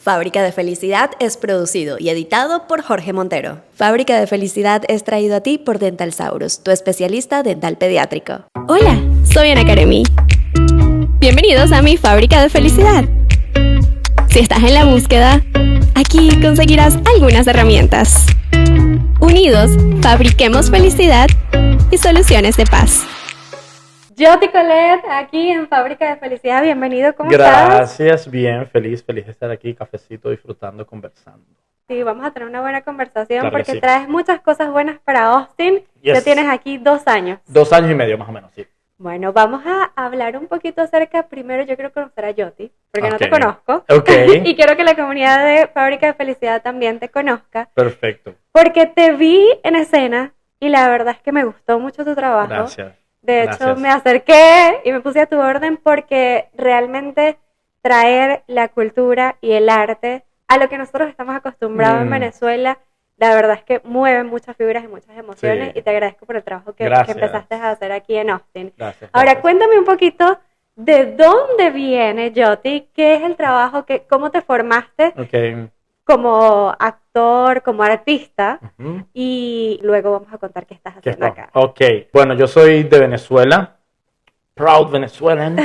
Fábrica de Felicidad es producido y editado por Jorge Montero. Fábrica de Felicidad es traído a ti por Dentalsaurus, tu especialista dental pediátrico. Hola, soy Ana Karemi. Bienvenidos a mi Fábrica de Felicidad. Si estás en la búsqueda, aquí conseguirás algunas herramientas. Unidos, fabriquemos felicidad y soluciones de paz. Joti Colette, aquí en Fábrica de Felicidad, bienvenido, ¿cómo estás? Gracias, bien, feliz de estar aquí, cafecito, disfrutando, conversando. Sí, vamos a tener una buena conversación claro porque sí. Traes muchas cosas buenas para Austin. Yes. Ya tienes aquí 2 años. 2 años y medio más o menos, sí. Bueno, vamos a hablar un poquito acerca, primero yo quiero conocer a Joti, porque no te conozco. Okay. Y quiero que la comunidad de Fábrica de Felicidad también te conozca. Perfecto. Porque te vi en escena y la verdad es que me gustó mucho tu trabajo. Gracias. De hecho, me acerqué y me puse a tu orden porque realmente traer la cultura y el arte a lo que nosotros estamos acostumbrados en Venezuela, la verdad es que mueve muchas fibras y muchas emociones, sí. Y te agradezco por el trabajo que empezaste a hacer aquí en Austin. Gracias. Ahora, cuéntame un poquito de dónde viene Joti, qué es el trabajo, cómo te formaste como actor, como artista, y luego vamos a contar qué estás haciendo acá. Ok, bueno, yo soy de Venezuela, proud Venezuelan,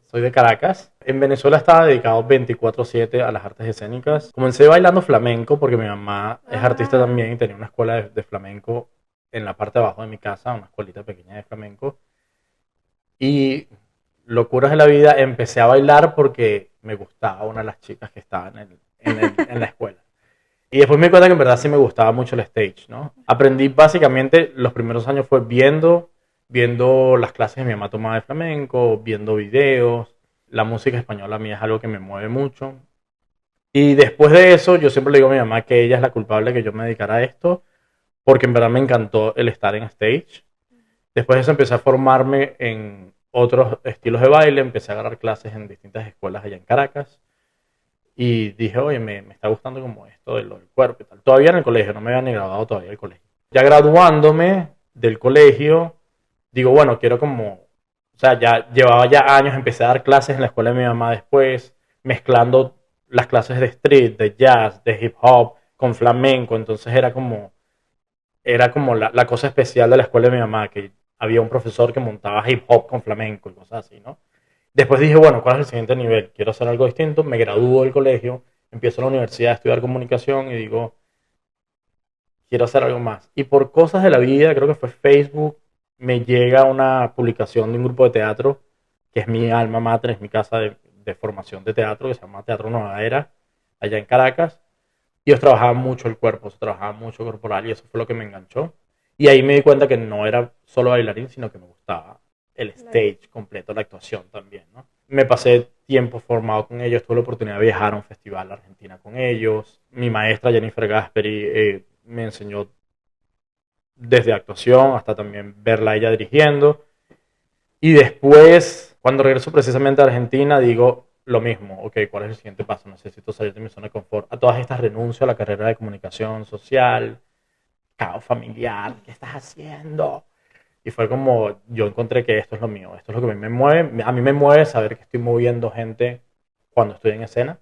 soy de Caracas. En Venezuela estaba dedicado 24/7 a las artes escénicas. Comencé bailando flamenco porque mi mamá es artista también y tenía una escuela de flamenco en la parte de abajo de mi casa, una escuelita pequeña de flamenco. Y locuras de la vida, empecé a bailar porque me gustaba una de las chicas que estaba en la escuela. Y después me di cuenta que en verdad sí me gustaba mucho el stage, ¿no? Aprendí básicamente, los primeros años fue viendo las clases que mi mamá tomaba de flamenco, viendo videos. La música española a mí es algo que me mueve mucho. Y después de eso, yo siempre le digo a mi mamá que ella es la culpable que yo me dedicara a esto, porque en verdad me encantó el estar en stage. Después de eso empecé a formarme en otros estilos de baile, empecé a agarrar clases en distintas escuelas allá en Caracas. Y dije, oye, me está gustando como esto de lo del cuerpo y tal. Todavía en el colegio, no me había ni graduado todavía del colegio. Ya graduándome del colegio, digo, bueno, quiero ya llevaba ya años, empecé a dar clases en la escuela de mi mamá después, mezclando las clases de street, de jazz, de hip hop, con flamenco. Entonces era como la cosa especial de la escuela de mi mamá, que había un profesor que montaba hip hop con flamenco y cosas así, ¿no? Después dije, bueno, ¿cuál es el siguiente nivel? Quiero hacer algo distinto. Me gradúo del colegio, empiezo la universidad a estudiar comunicación y digo, quiero hacer algo más. Y por cosas de la vida, creo que fue Facebook, me llega una publicación de un grupo de teatro, que es mi alma mater, es mi casa de formación de teatro, que se llama Teatro Nueva Era, allá en Caracas. Y ellos trabajaban mucho el cuerpo, se trabajaba mucho corporal y eso fue lo que me enganchó. Y ahí me di cuenta que no era solo bailarín, sino que me gustaba el stage completo, la actuación también, ¿no? Me pasé tiempo formado con ellos, tuve la oportunidad de viajar a un festival de Argentina con ellos. Mi maestra Jennifer Gasperi me enseñó desde actuación hasta también verla a ella dirigiendo. Y después, cuando regreso precisamente a Argentina, digo lo mismo. Ok, ¿cuál es el siguiente paso? Necesito salir de mi zona de confort. A todas estas renuncio a la carrera de comunicación social, caos familiar, ¿qué estás haciendo? Y fue como, yo encontré que esto es lo mío, esto es lo que a mí me mueve. A mí me mueve saber que estoy moviendo gente cuando estoy en escena.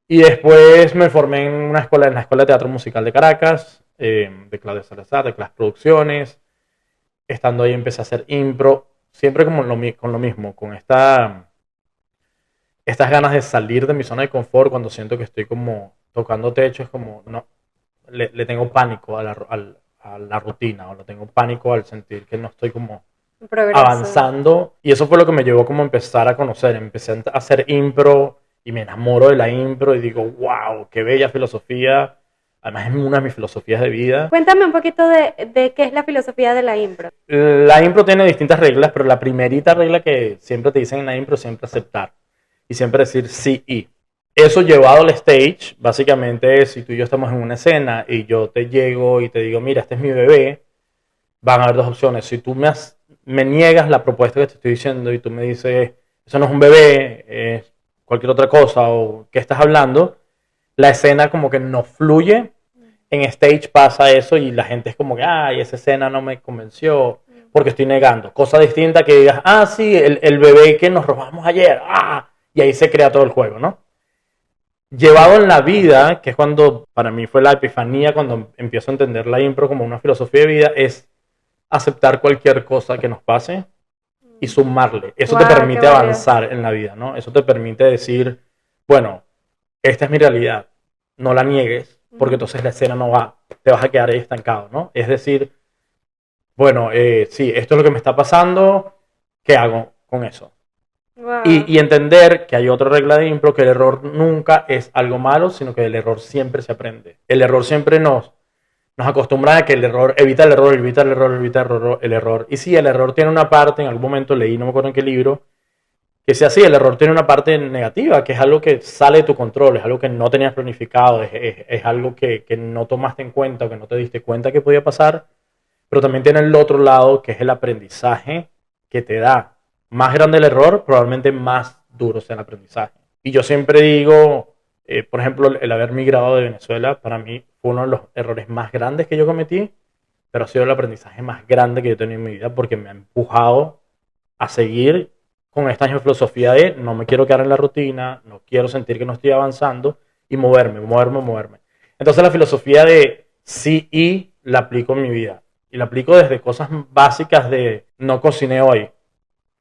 Y después me formé en la Escuela de Teatro Musical de Caracas, de Claudia Salazar, de Class Producciones. Estando ahí empecé a hacer impro, siempre con lo mismo, con estas ganas de salir de mi zona de confort cuando siento que estoy como tocando techo. Es como, no, le tengo pánico a la rutina, o le tengo pánico al sentir que no estoy como avanzando. Y eso fue lo que me llevó como a empezar a conocer. Empecé a hacer impro y me enamoro de la impro y digo, wow, qué bella filosofía. Además es una de mis filosofías de vida. Cuéntame un poquito de qué es la filosofía de la impro. La impro tiene distintas reglas, pero la primerita regla que siempre te dicen en la impro es siempre aceptar. Y siempre decir sí y. Eso llevado al stage, básicamente es si tú y yo estamos en una escena y yo te llego y te digo, mira, este es mi bebé, van a haber 2 opciones. Si tú me niegas la propuesta que te estoy diciendo y tú me dices, eso no es un bebé, es cualquier otra cosa, o ¿qué estás hablando? La escena como que no fluye. En stage pasa eso y la gente es como que, ay, esa escena no me convenció porque estoy negando. Cosa distinta que digas, sí, el bebé que nos robamos ayer, y ahí se crea todo el juego, ¿no? Llevado en la vida, que es cuando para mí fue la epifanía, cuando empiezo a entender la impro como una filosofía de vida, es aceptar cualquier cosa que nos pase y sumarle. Eso te Wow, qué permite valioso. avanzar en la vida, ¿no? Eso te permite decir, bueno, esta es mi realidad, no la niegues, porque entonces la escena no va, te vas a quedar ahí estancado, ¿no? Es decir, bueno, sí, esto es lo que me está pasando, ¿qué hago con eso? Wow. Y entender que hay otra regla de impro, que el error nunca es algo malo, sino que del error siempre se aprende. El error siempre nos acostumbra a que el error, evita el error, evita el error, evita el error. Y sí, el error tiene una parte, en algún momento leí, no me acuerdo en qué libro, que sea así, el error tiene una parte negativa, que es algo que sale de tu control, es algo que no tenías planificado, es algo que no tomaste en cuenta, que no te diste cuenta que podía pasar, pero también tiene el otro lado, que es el aprendizaje que te da. Más grande el error, probablemente más duro sea el aprendizaje. Y yo siempre digo, por ejemplo, el haber migrado de Venezuela, para mí fue uno de los errores más grandes que yo cometí, pero ha sido el aprendizaje más grande que yo he tenido en mi vida, porque me ha empujado a seguir con esta filosofía de no me quiero quedar en la rutina, no quiero sentir que no estoy avanzando, y moverme. Entonces la filosofía de sí y la aplico en mi vida. Y la aplico desde cosas básicas de no cociné hoy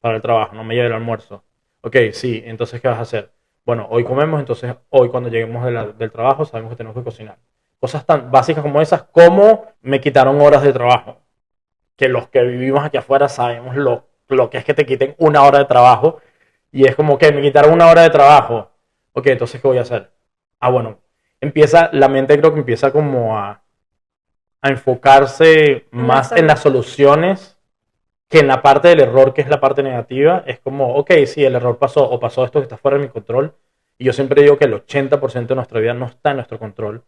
para el trabajo, no me llevé el almuerzo. Ok, sí, entonces ¿qué vas a hacer? Bueno, hoy comemos, entonces hoy cuando lleguemos del trabajo sabemos que tenemos que cocinar. Cosas tan básicas como esas, como me quitaron horas de trabajo. Que los que vivimos aquí afuera sabemos lo que es que te quiten una hora de trabajo. Y es como que me quitaron una hora de trabajo. Ok, entonces ¿qué voy a hacer? Ah, bueno, la mente creo que empieza como a enfocarse más en las soluciones que en la parte del error, que es la parte negativa. Es como, ok, sí, el error pasó, o pasó esto que está fuera de mi control. Y yo siempre digo que el 80% de nuestra vida no está en nuestro control.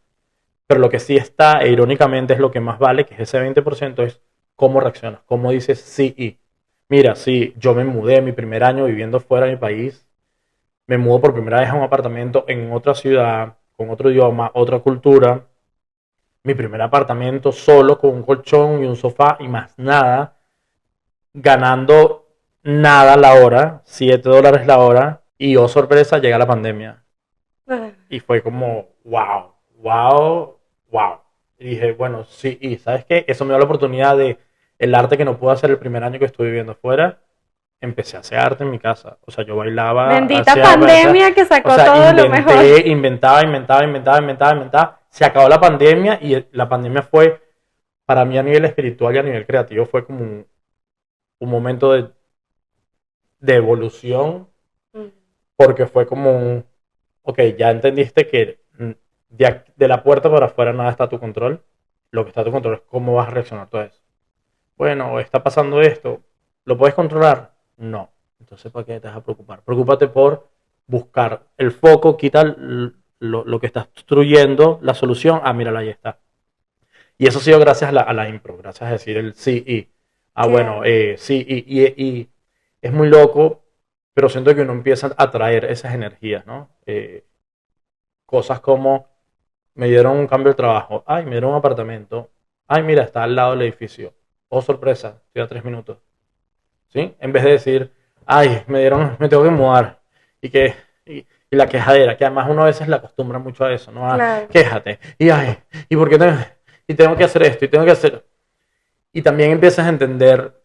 Pero lo que sí está, e irónicamente es lo que más vale, que es ese 20%, es cómo reaccionas, cómo dices sí y. Mira, sí, yo me mudé mi primer año viviendo fuera de mi país, me mudo por primera vez a un apartamento en otra ciudad, con otro idioma, otra cultura. Mi primer apartamento solo con un colchón y un sofá y más nada, ganando nada la hora, $7 la hora, y oh sorpresa, llega la pandemia. Y fue como, wow, wow, wow. Y dije, bueno, sí, y ¿sabes qué? Eso me dio la oportunidad de el arte que no pude hacer el primer año que estuve viviendo afuera. Empecé a hacer arte en mi casa. O sea, yo bailaba. Bendita hacía, pandemia que sacó todo lo mejor. Inventaba. Se acabó la pandemia y la pandemia fue, para mí a nivel espiritual y a nivel creativo, fue como un momento de evolución, porque fue como un, ok, ya entendiste que de la puerta para afuera nada está a tu control. Lo que está a tu control es cómo vas a reaccionar todo eso. Bueno, está pasando esto. ¿Lo puedes controlar? No. Entonces, ¿para qué te vas a preocupar? Preocúpate por buscar el foco, quita lo que estás destruyendo, la solución. Ah, mírala, ahí está. Y eso ha sido gracias a la impro, gracias a decir el sí y. Ah, bueno, sí, y es muy loco, pero siento que uno empieza a atraer esas energías, ¿no? Cosas como, me dieron un cambio de trabajo, ay, me dieron un apartamento, ay, mira, está al lado del edificio, oh, sorpresa, estoy a 3 minutos, ¿sí? En vez de decir, ay, me tengo que mudar, y la quejadera, que además uno a veces la acostumbra mucho a eso, ¿no? Claro. Quéjate, y ay, ¿y por qué tengo que hacer esto, y tengo que hacer... Y también empiezas a entender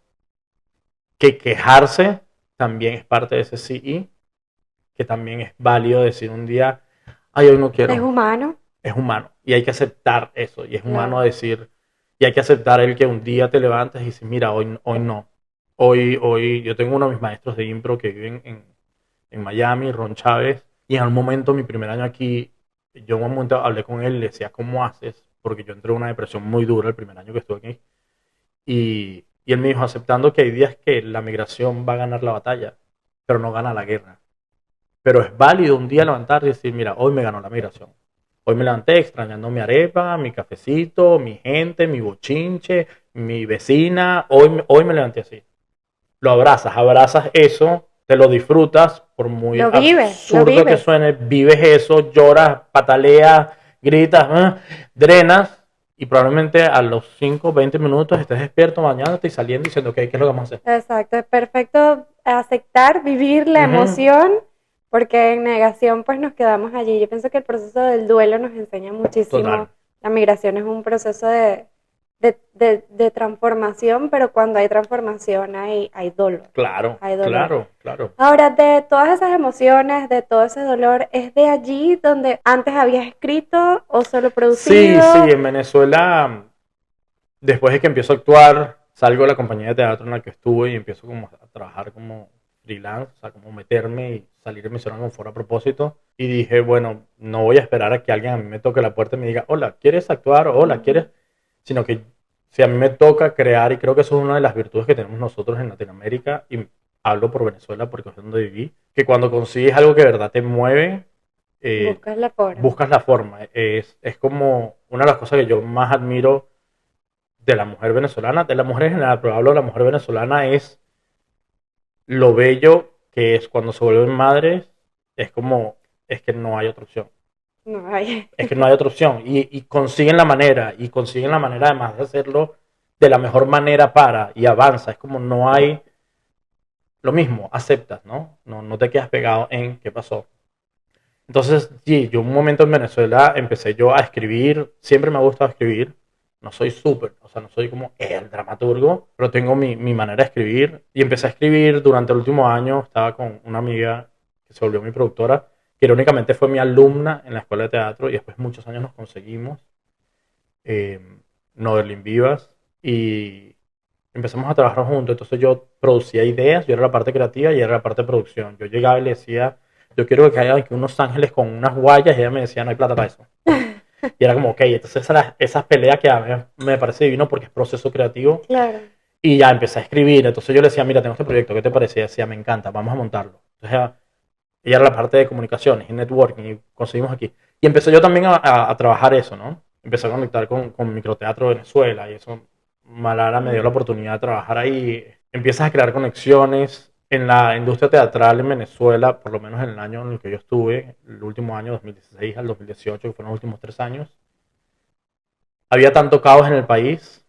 que quejarse también es parte de ese sí y, que también es válido decir un día, ay, hoy no quiero. Es humano. Es humano. Y hay que aceptar eso. Y es humano decir, y hay que aceptar el que un día te levantes y dices, mira, hoy no. Hoy, yo tengo uno de mis maestros de impro que viven en Miami, Ron Chávez, y en un momento, mi primer año aquí, yo en un momento hablé con él y le decía, ¿cómo haces? Porque yo entré en una depresión muy dura el primer año que estuve aquí. Y él me dijo, aceptando que hay días que la migración va a ganar la batalla, pero no gana la guerra. Pero es válido un día levantar y decir, mira, hoy me ganó la migración. Hoy me levanté extrañando mi arepa, mi cafecito, mi gente, mi bochinche, mi vecina. Hoy me levanté así. Lo abrazas eso, te lo disfrutas, por muy absurdo que suene, vives eso, lloras, pataleas, gritas, drenas, y probablemente a los 5, 20 minutos estés despierto, bañándote y saliendo diciendo, ok, ¿qué es lo que vamos a hacer? Exacto, es perfecto aceptar, vivir la emoción, porque en negación pues nos quedamos allí. Yo pienso que el proceso del duelo nos enseña muchísimo. Total. La migración es un proceso de transformación, pero cuando hay transformación hay dolor. Claro, Hay dolor. claro, claro. Ahora, de todas esas emociones, de todo ese dolor, ¿es de allí donde antes habías escrito o solo Sí, producido? sí, en Venezuela, después de que empiezo a actuar, salgo de la compañía de teatro en la que estuve y empiezo como a trabajar como freelance, o sea, como meterme y salir de mi zona de confort a propósito. Y dije, bueno, no voy a esperar a que alguien a mí me toque la puerta y me diga, hola, ¿quieres actuar? Hola, ¿quieres? Sino que si a mí me toca crear, y creo que eso es una de las virtudes que tenemos nosotros en Latinoamérica, y hablo por Venezuela porque es donde viví, que cuando consigues algo que de verdad te mueve, Buscas la forma. buscas la forma. Es como una de las cosas que yo más admiro de la mujer venezolana, de la mujer en general, pero hablo de la mujer venezolana, es lo bello que es cuando se vuelven madres, es como, es que no hay otra opción. No hay. Es que no hay otra opción. Y consiguen la manera, y consiguen la manera además de hacerlo de la mejor manera y avanza. Es como no hay lo mismo, aceptas, ¿no? No te quedas pegado en qué pasó. Entonces, sí, yo un momento en Venezuela empecé yo a escribir, siempre me ha gustado escribir, no soy súper, o sea, no soy como el dramaturgo, pero tengo mi manera de escribir y empecé a escribir durante el último año, estaba con una amiga que se volvió mi productora, que irónicamente fue mi alumna en la escuela de teatro y después muchos años nos conseguimos, eh, Noderlin Vivas, y empezamos a trabajar juntos. Entonces yo producía ideas, yo era la parte creativa y ella era la parte de producción. Yo llegaba y le decía, yo quiero que haya aquí unos ángeles con unas guayas, y ella me decía, no hay plata para eso. Y era como, ok, entonces esas peleas que a mí me parece divino porque es proceso creativo. Claro. Y ya empecé a escribir. Entonces yo le decía, mira, tengo este proyecto, ¿qué te parece? Y ella decía, me encanta, vamos a montarlo. Entonces ella era la parte de comunicaciones y networking y conseguimos aquí. Y empecé yo también a trabajar eso, ¿no? Empecé a conectar con Microteatro Venezuela y eso, Malara me dio la oportunidad de trabajar ahí. Empiezas a crear conexiones en la industria teatral en Venezuela, por lo menos en el año en el que yo estuve, el último año, 2016 al 2018, que fueron los últimos 3 años. Había tanto caos en el país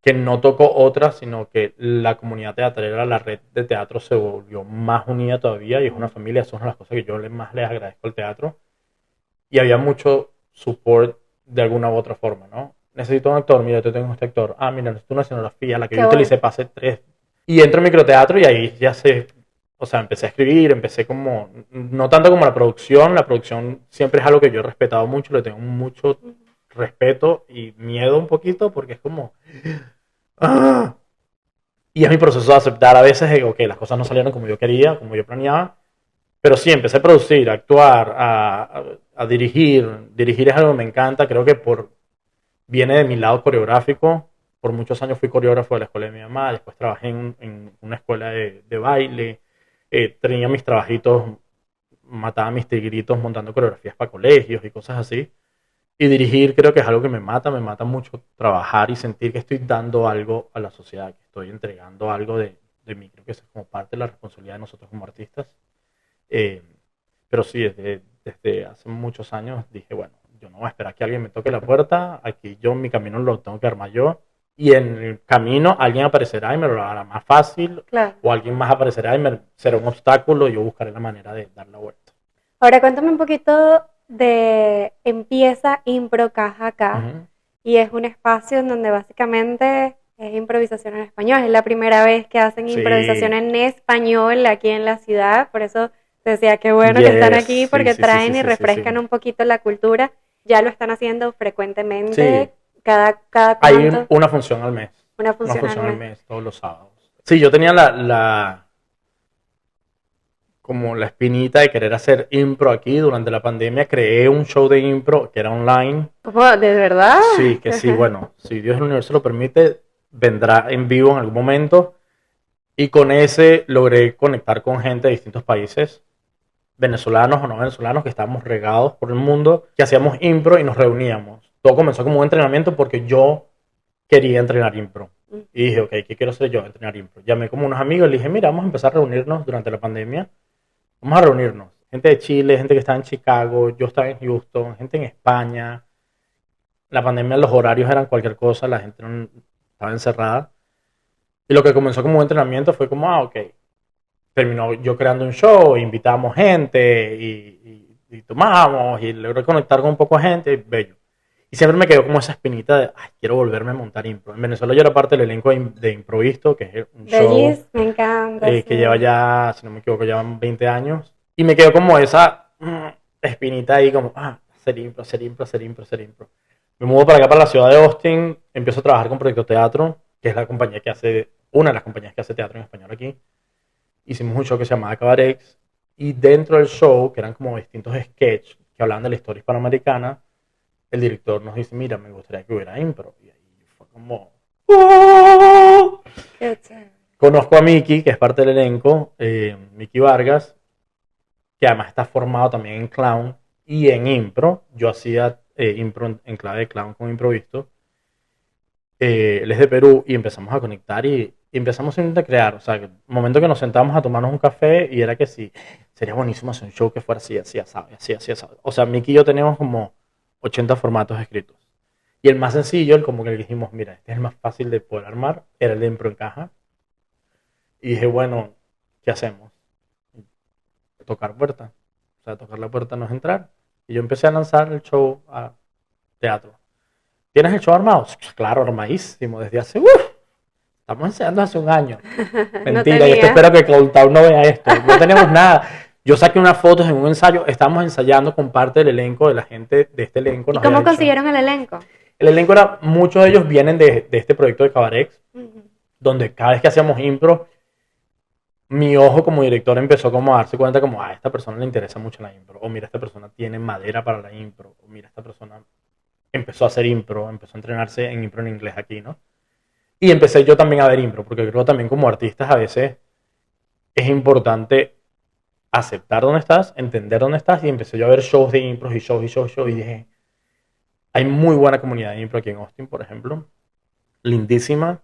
que no tocó otra, sino que la comunidad teatrera, la red de teatro se volvió más unida todavía y es una familia, eso es una de las cosas que yo más les agradezco al teatro. Y había mucho support de alguna u otra forma, ¿no? Necesito un actor, mira, yo tengo este actor. Ah, mira, necesito una escenografía, la que Qué yo utilicé para hacer 3. Y entro en microteatro y ahí ya o sea, empecé a escribir, empecé como, no tanto como la producción siempre es algo que yo he respetado mucho, le tengo mucho respeto y miedo un poquito porque es como, ¡ah! Y es mi proceso de aceptar a veces, digo, ok, las cosas no salieron como yo quería, como yo planeaba, pero sí, empecé a producir, a actuar, a dirigir. Dirigir es algo que me encanta, creo que viene de mi lado coreográfico. Por muchos años fui coreógrafo de la escuela de mi mamá, después trabajé en una escuela de baile, tenía mis trabajitos, mataba mis tigritos montando coreografías para colegios y cosas así. Y dirigir creo que es algo que me mata mucho trabajar y sentir que estoy dando algo a la sociedad, que estoy entregando algo de mí. Creo que eso es como parte de la responsabilidad de nosotros como artistas. Eh, pero sí, desde hace muchos años dije, bueno, yo no voy a esperar que alguien me toque la puerta, aquí yo mi camino lo tengo que armar yo. Y en el camino alguien aparecerá y me lo hará más fácil, Claro. o alguien más aparecerá y será un obstáculo y yo buscaré la manera de dar la vuelta. Ahora cuéntame un poquito de Empieza Impro Caja acá. Ujú. Y es un espacio en donde básicamente es improvisación en español. Es la primera vez que hacen Sí. improvisación en español aquí en la ciudad. Por eso te decía qué bueno que están Yes, aquí sí, porque sí, traen sí, y sí, refrescan sí. un poquito la cultura. Ya lo están haciendo frecuentemente. Sí. Cada Hay cuánto. una función al mes. Una Una función al función al mes. mes, todos los sábados. Sí, yo tenía como la espinita de querer hacer impro aquí. Durante la pandemia creé un show de impro que era online. ¿Cómo? ¿De verdad? Sí, que sí, bueno, si Dios en el universo lo permite, vendrá en vivo en algún momento. Y con ese logré conectar con gente de distintos países, venezolanos o no venezolanos, que estábamos regados por el mundo, que hacíamos impro y nos reuníamos. Todo comenzó como un entrenamiento porque yo quería entrenar impro. Y dije, ok, ¿qué quiero hacer yo? Entrenar impro. Llamé como unos amigos y le dije, mira, vamos a empezar a reunirnos durante la pandemia. Vamos a reunirnos. Gente de Chile, gente que estaba en Chicago, yo estaba en Houston, gente en España. La pandemia, los horarios eran cualquier cosa, la gente no estaba encerrada. Y lo que comenzó como un entrenamiento fue como, ok, terminó yo creando un show, invitamos gente y tomamos y logré conectar con un poco de gente, bello. Y siempre me quedó como esa espinita de, ay, quiero volverme a montar impro. En Venezuela yo era parte del elenco de Improvisto, que es un show Me encanta. Sí. que lleva ya, si no me equivoco, llevan 20 años. Y me quedó como esa espinita ahí, como, hacer impro, hacer impro, hacer impro, hacer impro. Me mudo para acá, para la ciudad de Austin, empiezo a trabajar con Proyecto Teatro, que es la compañía que hace, una de las compañías que hace teatro en español aquí. Hicimos un show que se llamaba Cabarex, y dentro del show, que eran como distintos sketches que hablaban de la historia hispanoamericana, el director nos dice, mira, me gustaría que hubiera impro. Y ahí fue como... ¡Oh! Conozco a Miki, que es parte del elenco, Miki Vargas, que además está formado también en clown y en impro. Yo hacía impro en clave de clown con Improvisto. Él es de Perú y empezamos a conectar y empezamos a crear. O sea, el momento que nos sentamos a tomarnos un café y era que sí, sería buenísimo hacer un show que fuera así, así, así, así, así. O sea, Miki y yo teníamos como 80 formatos escritos. Y el más sencillo, el como que dijimos, mira, este es el más fácil de poder armar, era el de Impro en Caja. Y dije, bueno, ¿qué hacemos? Tocar puerta. O sea, tocar la puerta no es entrar. Y yo empecé a lanzar el show a teatro. ¿Tienes el show armado? Claro, armadísimo, desde hace... estamos ensayando hace un año. Mentira, y espero que Cloudtown no vea esto. No tenemos nada. Yo saqué unas fotos en un ensayo, estábamos ensayando con parte del elenco, de la gente de este elenco. ¿Y cómo consiguieron el elenco? El elenco era, muchos de ellos vienen de este proyecto de Cabarex, donde cada vez que hacíamos impro, mi ojo como director empezó como a darse cuenta como, a esta persona le interesa mucho la impro, o mira, esta persona tiene madera para la impro, o mira, esta persona empezó a hacer impro, empezó a entrenarse en impro en inglés aquí, ¿no? Y empecé yo también a ver impro, porque creo también como artistas a veces es importante aceptar dónde estás, entender dónde estás, y empecé yo a ver shows de impro y shows, y dije, hay muy buena comunidad de impro aquí en Austin, por ejemplo, lindísima,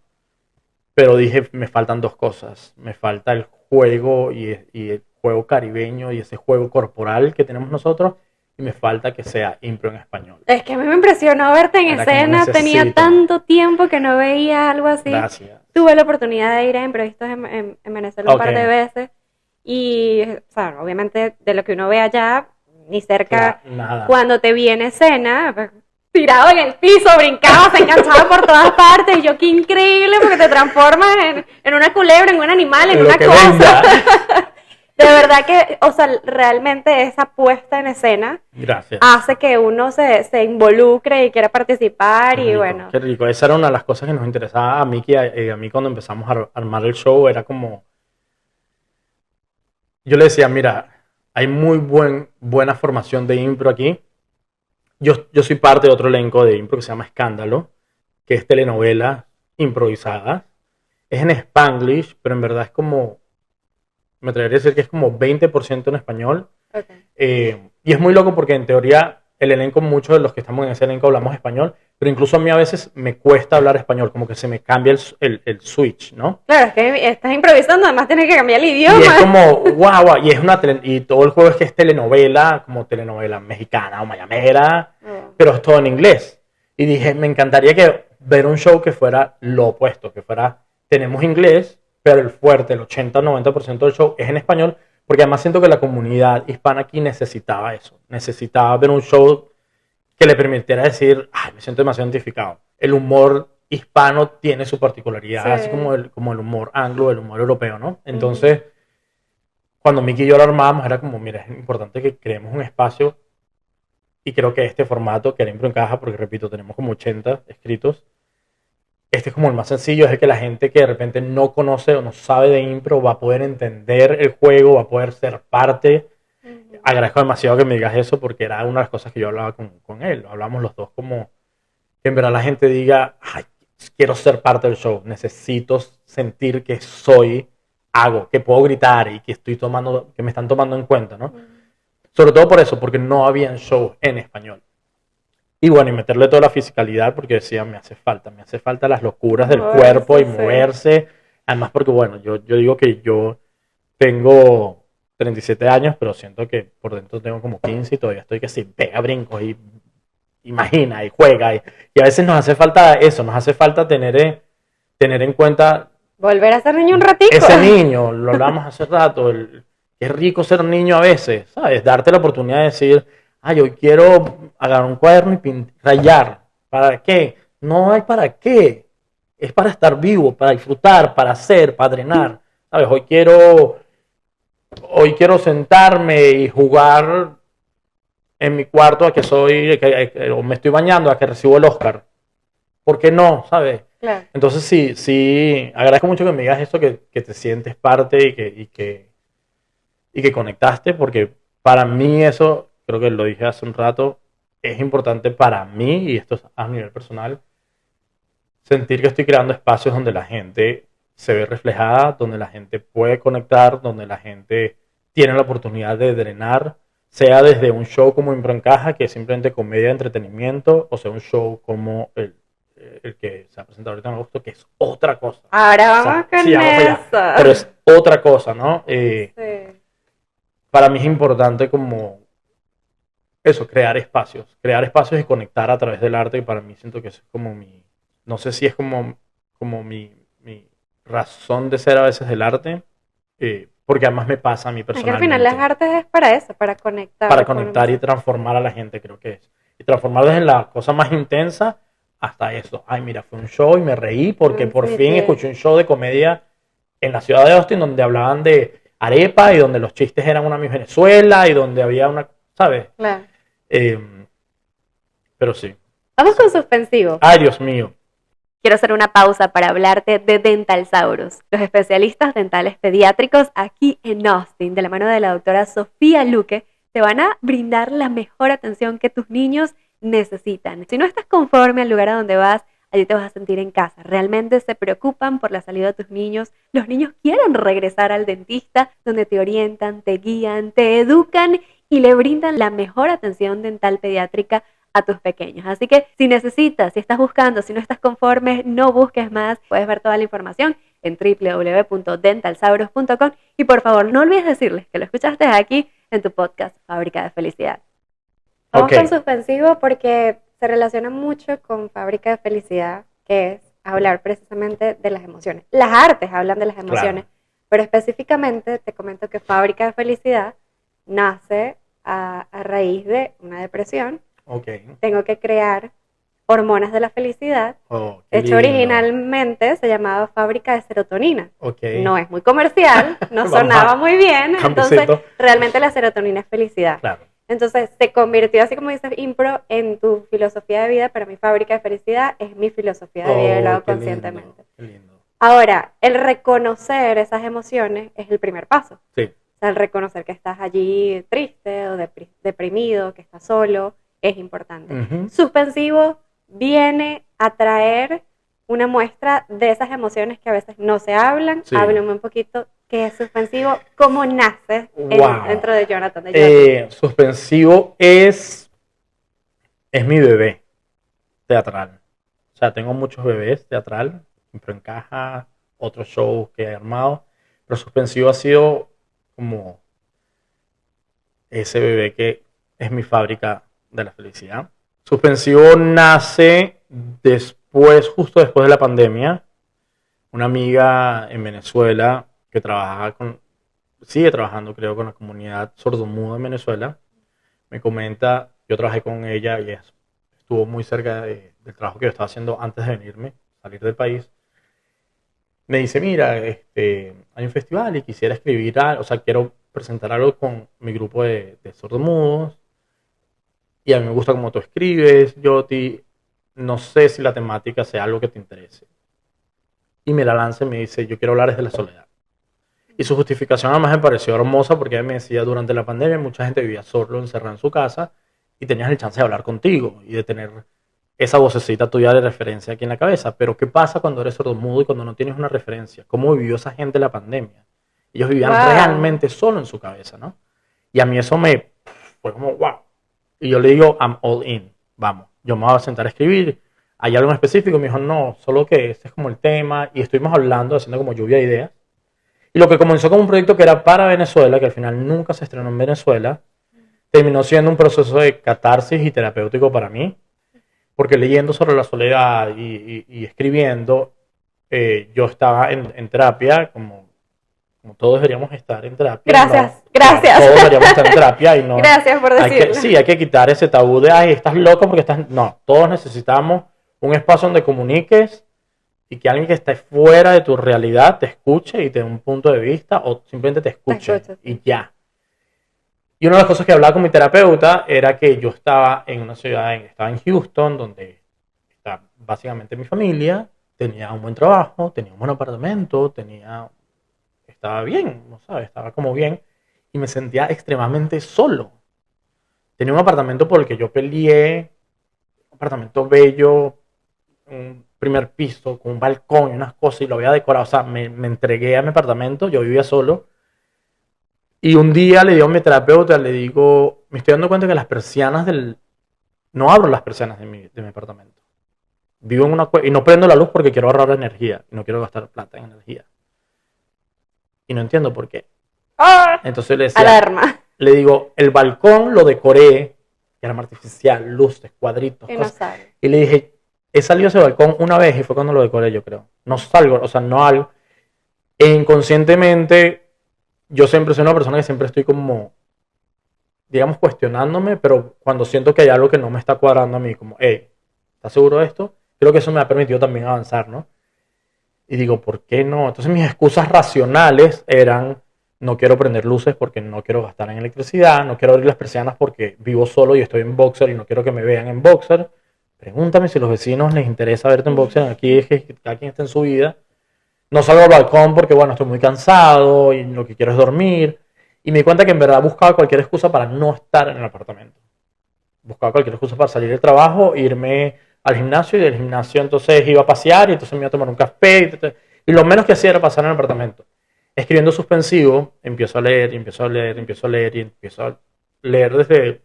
pero dije, me faltan dos cosas, me falta el juego y el juego caribeño y ese juego corporal que tenemos nosotros, y me falta que sea impro en español. Es que a mí me impresionó verte en escena, tenía tanto tiempo que no veía algo así. Gracias. Tuve la oportunidad de ir a improvistos en Venezuela un par de veces, y o sea, obviamente de lo que uno ve allá, ni cerca, nada. Cuando te vi en escena, pues, tirado en el piso, brincaba, se enganchaba por todas partes, y yo, qué increíble, porque te transformas en una culebra, en un animal, en una cosa. De verdad que, o sea, realmente esa puesta en escena hace que uno se involucre y quiera participar, y bueno. Qué rico, esa era una de las cosas que nos interesaba a Miki y a mí cuando empezamos a armar el show, era como... Yo le decía, mira, hay muy buena formación de impro aquí. Yo soy parte de otro elenco de impro que se llama Escándalo, que es telenovela improvisada. Es en Spanglish, pero en verdad es como, me atrevería a decir que es como 20% en español. Okay. Y es muy loco porque en teoría el elenco, muchos de los que estamos en ese elenco hablamos español, pero incluso a mí a veces me cuesta hablar español, como que se me cambia el switch, ¿no? Claro, es que estás improvisando, además tienes que cambiar el idioma. Y es como, wow, y es y todo el juego es que es telenovela, como telenovela mexicana o mayamera, pero es todo en inglés. Y dije, me encantaría ver un show que fuera lo opuesto, que fuera, tenemos inglés, pero el fuerte, el 80-90% del show es en español, porque además siento que la comunidad hispana aquí necesitaba eso, necesitaba ver un show que le permitiera decir, ay, me siento demasiado identificado. El humor hispano tiene su particularidad, sí, así como el humor anglo, el humor europeo, ¿no? Entonces, cuando Miki y yo lo armábamos, era como, mira, es importante que creemos un espacio, y creo que este formato, que era Impro en Caja, porque repito, tenemos como 80 escritos, este es como el más sencillo, es el que la gente que de repente no conoce o no sabe de impro va a poder entender el juego, va a poder ser parte. Agradezco demasiado que me digas eso, porque era una de las cosas que yo hablaba con él. Hablamos los dos como que en verdad la gente diga, ay, quiero ser parte del show, necesito sentir que que puedo gritar y que que me están tomando en cuenta, ¿no? Sobre todo por eso, porque no habían shows en español. Y bueno, y meterle toda la fisicalidad, porque decía, me hace falta las locuras del cuerpo y moverse. Además, porque bueno, yo digo que yo tengo 37 años, pero siento que por dentro tengo como 15 y todavía estoy que sí, pega brincos y imagina y juega. Y a veces nos hace falta eso, nos hace falta tener en cuenta Volver a ser niño un ratico. Ese niño, lo hablamos hace rato, es rico ser niño a veces, ¿sabes? Darte la oportunidad de decir, yo quiero agarrar un cuaderno y rayar. ¿Para qué? No hay para qué. Es para estar vivo, para disfrutar, para hacer, para drenar. ¿Sabes? Hoy quiero sentarme y jugar en mi cuarto o me estoy bañando a que recibo el Oscar. ¿Por qué no? ¿Sabes? Claro. Entonces sí, agradezco mucho que me digas esto, que te sientes parte y que conectaste, porque para mí eso, creo que lo dije hace un rato, es importante para mí, y esto es a nivel personal, sentir que estoy creando espacios donde la gente se ve reflejada, donde la gente puede conectar, donde la gente tiene la oportunidad de drenar, sea desde un show como Impro en Caja, que es simplemente comedia de entretenimiento, o sea un show como el que se ha presentado ahorita en agosto, que es otra cosa. Ahora vamos con eso. Pero es otra cosa, ¿no? Sí. Para mí es importante como eso, crear espacios y conectar a través del arte, y para mí siento que eso es como no sé si es como mi razón de ser a veces del arte, porque además me pasa a mí personalmente. Es que al final las artes es para eso, para conectar. Para conectar y transformar a la gente, creo que es. Y transformar desde la cosa más intensa hasta eso. Ay, mira, fue un show y me reí porque por fin escuché un show de comedia en la ciudad de Austin donde hablaban de arepa y donde los chistes eran una Miss Venezuela y donde había una, ¿sabes? Claro. Pero sí. Vamos con suspensivo. Ay, Dios mío. Quiero hacer una pausa para hablarte de Dentalsaurus, los especialistas dentales pediátricos aquí en Austin, de la mano de la doctora Sofía Luque, te van a brindar la mejor atención que tus niños necesitan. Si no estás conforme al lugar a donde vas, allí te vas a sentir en casa. Realmente se preocupan por la salud de tus niños. Los niños quieren regresar al dentista, donde te orientan, te guían, te educan y le brindan la mejor atención dental pediátrica a tus pequeños. Así que si estás buscando, si no estás conforme, no busques más. Puedes ver toda la información en www.dentalsaurus.com y por favor no olvides decirles que lo escuchaste aquí en tu podcast Fábrica de Felicidad. Vamos con suspensivo porque se relaciona mucho con Fábrica de Felicidad, que es hablar precisamente de las emociones. Las artes hablan de las emociones, pero específicamente te comento que Fábrica de Felicidad nace a raíz de una depresión. Tengo que crear hormonas de la felicidad. De hecho, originalmente se llamaba Fábrica de Serotonina. No es muy comercial, no sonaba muy bien. Entonces, realmente la serotonina es felicidad. Claro. Entonces, se convirtió, así como dices, impro, en tu filosofía de vida. Para mí, Fábrica de Felicidad es mi filosofía de vida y lo hago conscientemente. Qué lindo. Ahora, el reconocer esas emociones es el primer paso. Sí. O sea, el reconocer que estás allí triste o deprimido, que estás solo, es importante. Uh-huh. Suspensivo viene a traer una muestra de esas emociones que a veces no se hablan. Sí. Háblame un poquito qué es suspensivo, cómo nace dentro de Jonathan. Suspensivo es mi bebé teatral. O sea, tengo muchos bebés teatral, Impro en Caja, otros shows que he armado, pero suspensivo ha sido como ese bebé que es mi fábrica de la felicidad. Suspensivo nace justo después de la pandemia. Una amiga en Venezuela que sigue trabajando creo con la comunidad sordomuda en Venezuela, me comenta, yo trabajé con ella y estuvo muy cerca del trabajo que yo estaba haciendo antes de salir del país. Me dice, mira, hay un festival y quisiera escribir algo, o sea, quiero presentar algo con mi grupo de sordomudos. Y a mí me gusta cómo tú escribes, Yoti. No sé si la temática sea algo que te interese. Y me la lanza y me dice, yo quiero hablar desde la soledad. Y su justificación además me pareció hermosa porque ella me decía, durante la pandemia mucha gente vivía solo, encerrada en su casa, y tenías el chance de hablar contigo y de tener esa vocecita tuya de referencia aquí en la cabeza. Pero ¿qué pasa cuando eres sordomudo y cuando no tienes una referencia? ¿Cómo vivió esa gente la pandemia? Ellos vivían realmente solo en su cabeza, ¿no? Y a mí eso fue como, wow. Y yo le digo, I'm all in, vamos, yo me voy a sentar a escribir. ¿Hay algo en específico? Me dijo, no, solo que este es como el tema, y estuvimos hablando, haciendo como lluvia de ideas. Y lo que comenzó como un proyecto que era para Venezuela, que al final nunca se estrenó en Venezuela, terminó siendo un proceso de catarsis y terapéutico para mí, porque leyendo sobre la soledad y escribiendo, yo estaba en terapia, como todos deberíamos estar en terapia. Gracias, no, gracias. Todos deberíamos estar en terapia y no. Gracias por decirlo. Sí, hay que quitar ese tabú de, ay, estás loco porque estás. No, todos necesitamos un espacio donde comuniques y que alguien que esté fuera de tu realidad te escuche y te dé un punto de vista o simplemente te escuche y ya. Y una de las cosas que hablaba con mi terapeuta era que yo estaba en una ciudad, estaba en Houston, donde está básicamente mi familia, tenía un buen trabajo, tenía un buen apartamento, estaba bien, ¿no sabes? Estaba como bien y me sentía extremadamente solo. Tenía un apartamento por el que yo peleé, un apartamento bello, un primer piso con un balcón y unas cosas y lo había decorado. O sea, me entregué a mi apartamento, yo vivía solo. Y un día le digo a mi terapeuta, le digo, me estoy dando cuenta que las persianas no abro las persianas de mi apartamento. Vivo en una y no prendo la luz porque quiero ahorrar energía y no quiero gastar plata en energía. Y no entiendo por qué. Entonces le decía, alarma. Le digo, el balcón lo decoré, era artificial, luces, cuadritos, Y, cosas. no sabe. Y le dije, he salido a ese balcón una vez y fue cuando lo decoré, yo creo. No salgo, o sea, no algo. E inconscientemente, yo siempre soy una persona que siempre estoy como, digamos, cuestionándome, pero cuando siento que hay algo que no me está cuadrando a mí, como, hey, ¿estás seguro de esto? Creo que eso me ha permitido también avanzar, ¿no? Y digo, ¿por qué no? Entonces mis excusas racionales eran, no quiero prender luces porque no quiero gastar en electricidad, no quiero abrir las persianas porque vivo solo y estoy en boxer y no quiero que me vean en boxer. Pregúntame si a los vecinos les interesa verte en boxer, aquí es que cada quien está en su vida. No salgo al balcón porque, bueno, estoy muy cansado y lo que quiero es dormir. Y me di cuenta que en verdad buscaba cualquier excusa para no estar en el apartamento. Buscaba cualquier excusa para salir del trabajo, irme al gimnasio y del gimnasio entonces iba a pasear y entonces me iba a tomar un café y lo menos que hacía era pasar en el apartamento. Escribiendo suspensivo, empiezo a leer y empiezo a leer y empiezo a leer y empiezo a leer desde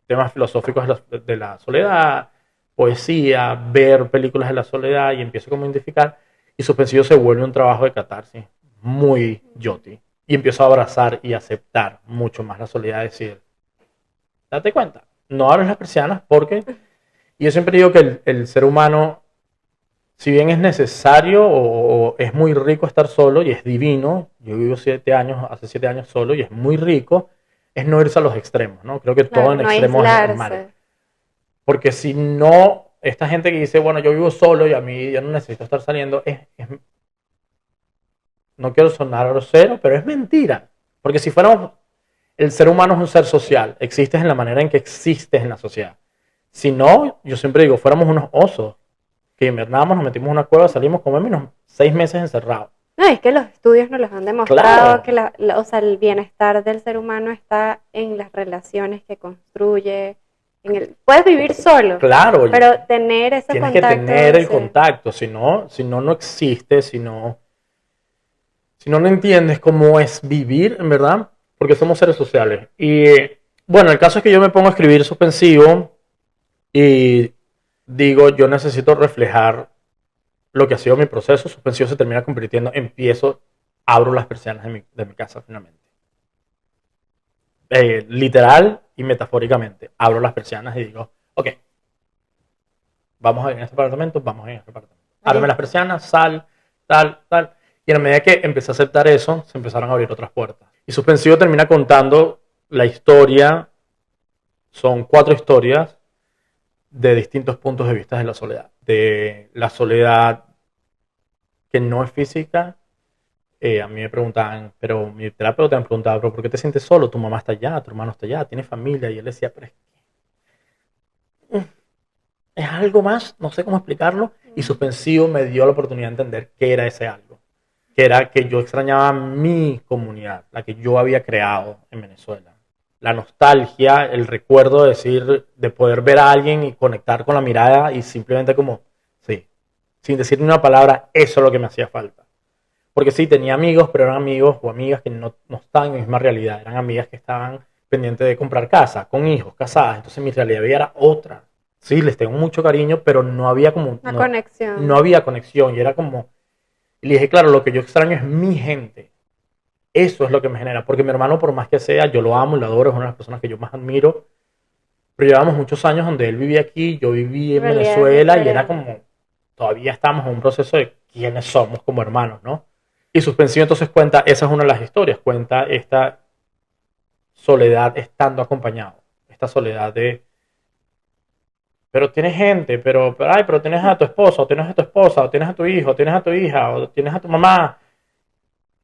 temas filosóficos de la soledad, poesía, ver películas de la soledad y empiezo como a identificar y suspensivo se vuelve un trabajo de catarsis muy yoti y empiezo a abrazar y aceptar mucho más la soledad, decir, date cuenta, no abres las persianas porque... Y yo siempre digo que el ser humano, si bien es necesario o es muy rico estar solo y es divino, yo vivo hace 7 años solo y es muy rico, es no irse a los extremos, ¿no? Creo que todo en extremos es malo. Porque si no, esta gente que dice, bueno, yo vivo solo y a mí yo no necesito estar saliendo, no quiero sonar grosero, pero es mentira. Porque si fuéramos, el ser humano es un ser social, existes en la manera en que existes en la sociedad. Si no, yo siempre digo, fuéramos unos osos, que invernábamos, nos metimos en una cueva, salimos, comemos y nos 6 meses encerrados. No, es que los estudios nos los han demostrado, que o sea, el bienestar del ser humano está en las relaciones que construye. Puedes vivir solo, claro, pero tener ese tienes contacto. Tienes que tener el contacto, si no existe, si no entiendes cómo es vivir, en verdad, porque somos seres sociales. Y bueno, el caso es que yo me pongo a escribir suspensivo y digo, yo necesito reflejar lo que ha sido mi proceso. Suspensivo se termina convirtiendo, abro las persianas de mi casa finalmente. Literal y metafóricamente, abro las persianas y digo, ok, vamos a ir en este apartamento, vamos a ir en este apartamento. Ábreme las persianas, sal, tal. Y a la medida que empecé a aceptar eso, se empezaron a abrir otras puertas. Y Suspensivo termina contando la historia, son 4 historias, de distintos puntos de vista de la soledad. De la soledad que no es física. A mí me preguntaban, pero mi terapeuta me preguntaba, ¿pero por qué te sientes solo? Tu mamá está allá, tu hermano está allá, tienes familia. Y él decía, pero es algo más, no sé cómo explicarlo. Y Suspensivo me dio la oportunidad de entender qué era ese algo. Que era que yo extrañaba mi comunidad, la que yo había creado en Venezuela. La nostalgia, el recuerdo de poder ver a alguien y conectar con la mirada y simplemente como, sí, sin decir ni una palabra, eso es lo que me hacía falta. Porque sí, tenía amigos, pero eran amigos o amigas que no estaban en mi misma realidad. Eran amigas que estaban pendientes de comprar casa, con hijos, casadas. Entonces mi realidad era otra. Sí, les tengo mucho cariño, pero no había como... conexión. No había conexión y era como... Y le dije, claro, lo que yo extraño es mi gente. Eso es lo que me genera, porque mi hermano, por más que sea, yo lo amo, lo adoro, es una de las personas que yo más admiro, pero llevamos muchos años donde él vivía aquí, yo viví en Venezuela y era como, todavía estamos en un proceso de quiénes somos como hermanos, ¿no? Y Suspensivo entonces cuenta, esa es una de las historias, cuenta esta soledad estando acompañado, esta soledad de, pero tienes gente, pero tienes a tu esposo, o tienes a tu esposa, o tienes a tu hijo, o tienes a tu hija, o tienes a tu mamá.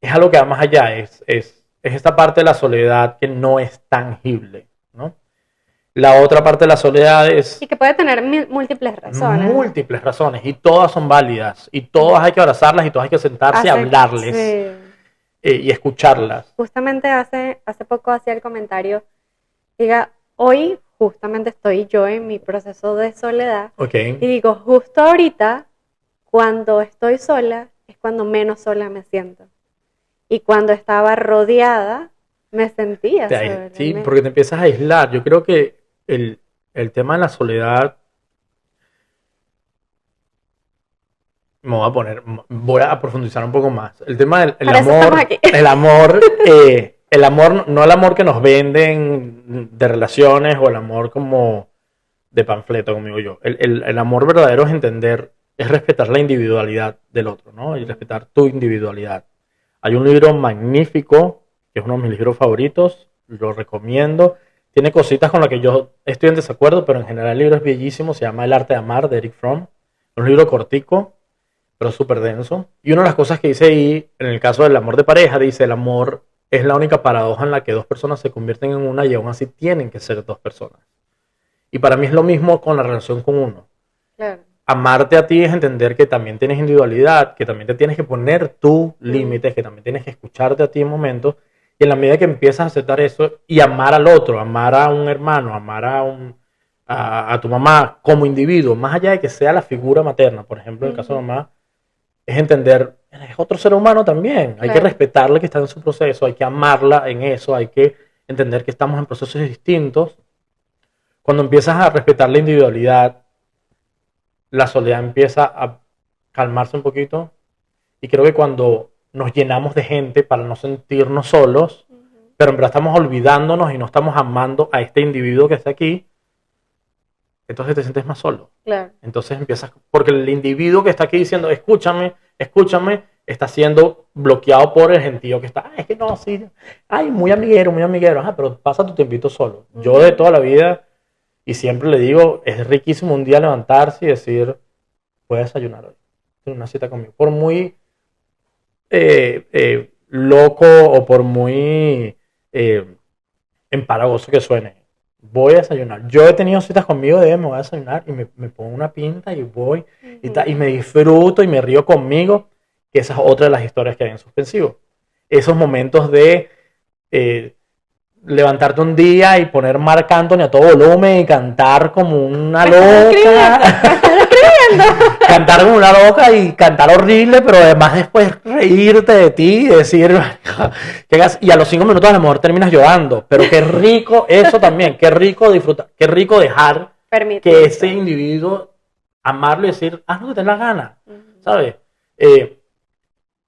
Es algo que va más allá, es esta parte de la soledad que no es tangible, ¿no? La otra parte de la soledad es Y que puede tener múltiples razones. múltiples razones, y todas son válidas, y todas hay que abrazarlas, y todas hay que sentarse y hablarles, y escucharlas. Justamente hace poco hacía el comentario, diga, hoy justamente estoy yo en mi proceso de soledad, Okay. y digo, justo ahorita, cuando estoy sola, es cuando menos sola me siento. Y cuando estaba rodeada, me sentía sola. Sí, porque te empiezas a aislar. Yo creo que el tema de la soledad, voy a profundizar un poco más. El tema del Para eso amor, estamos aquí. el amor, no el amor que nos venden de relaciones o el amor como de panfleto, como digo yo. El amor verdadero es entender, es respetar la individualidad del otro, ¿no? Y respetar tu individualidad. Hay un libro magnífico, que es uno de mis libros favoritos, lo recomiendo. Tiene cositas con las que yo estoy en desacuerdo, pero en general el libro es bellísimo, se llama El arte de amar, de Eric Fromm. Es un libro cortico, pero súper denso. Y una de las cosas que dice ahí, en el caso del amor de pareja, dice, el amor es la única paradoja en la que dos personas se convierten en una y aún así tienen que ser dos personas. Y para mí es lo mismo con la relación con uno. Claro. Amarte a ti es entender que también tienes individualidad, que también te tienes que poner tus límites, que también tienes que escucharte a ti en momentos. Y en la medida que empiezas a aceptar eso y amar al otro, amar a un hermano, amar a tu mamá como individuo, más allá de que sea la figura materna, por ejemplo, en el caso de mamá, es entender, es otro ser humano también. Hay que respetarle que está en su proceso, hay que amarla en eso, hay que entender que estamos en procesos distintos. Cuando empiezas a respetar la individualidad, la soledad empieza a calmarse un poquito. Y creo que cuando nos llenamos de gente para no sentirnos solos, pero en verdad estamos olvidándonos y no estamos amando a este individuo que está aquí, entonces te sientes más solo. Claro. Entonces empiezas, porque el individuo que está aquí diciendo, escúchame, escúchame, está siendo bloqueado por el gentío que está, es que no, sí, ay, muy amiguero, pero pasa tu tiempito solo. Yo de toda la vida, y siempre le digo, es riquísimo un día levantarse y decir, voy a desayunar hoy, tengo una cita conmigo. Por muy loco o por muy empalagoso que suene, voy a desayunar. Yo he tenido citas conmigo de me voy a desayunar y me pongo una pinta y voy y me disfruto y me río conmigo, que esa es otra de las historias que hay en Suspensivo. Esos momentos de levantarte un día y poner Marc Anthony a todo volumen y cantar como una loca. Cantar como una loca y cantar horrible, pero además después reírte de ti y decir, y a los 5 minutos a lo mejor terminas llorando, pero qué rico eso también, qué rico disfrutar, qué rico dejar que ese individuo amarlo y decir, haz lo que te dé la gana, ¿sabes?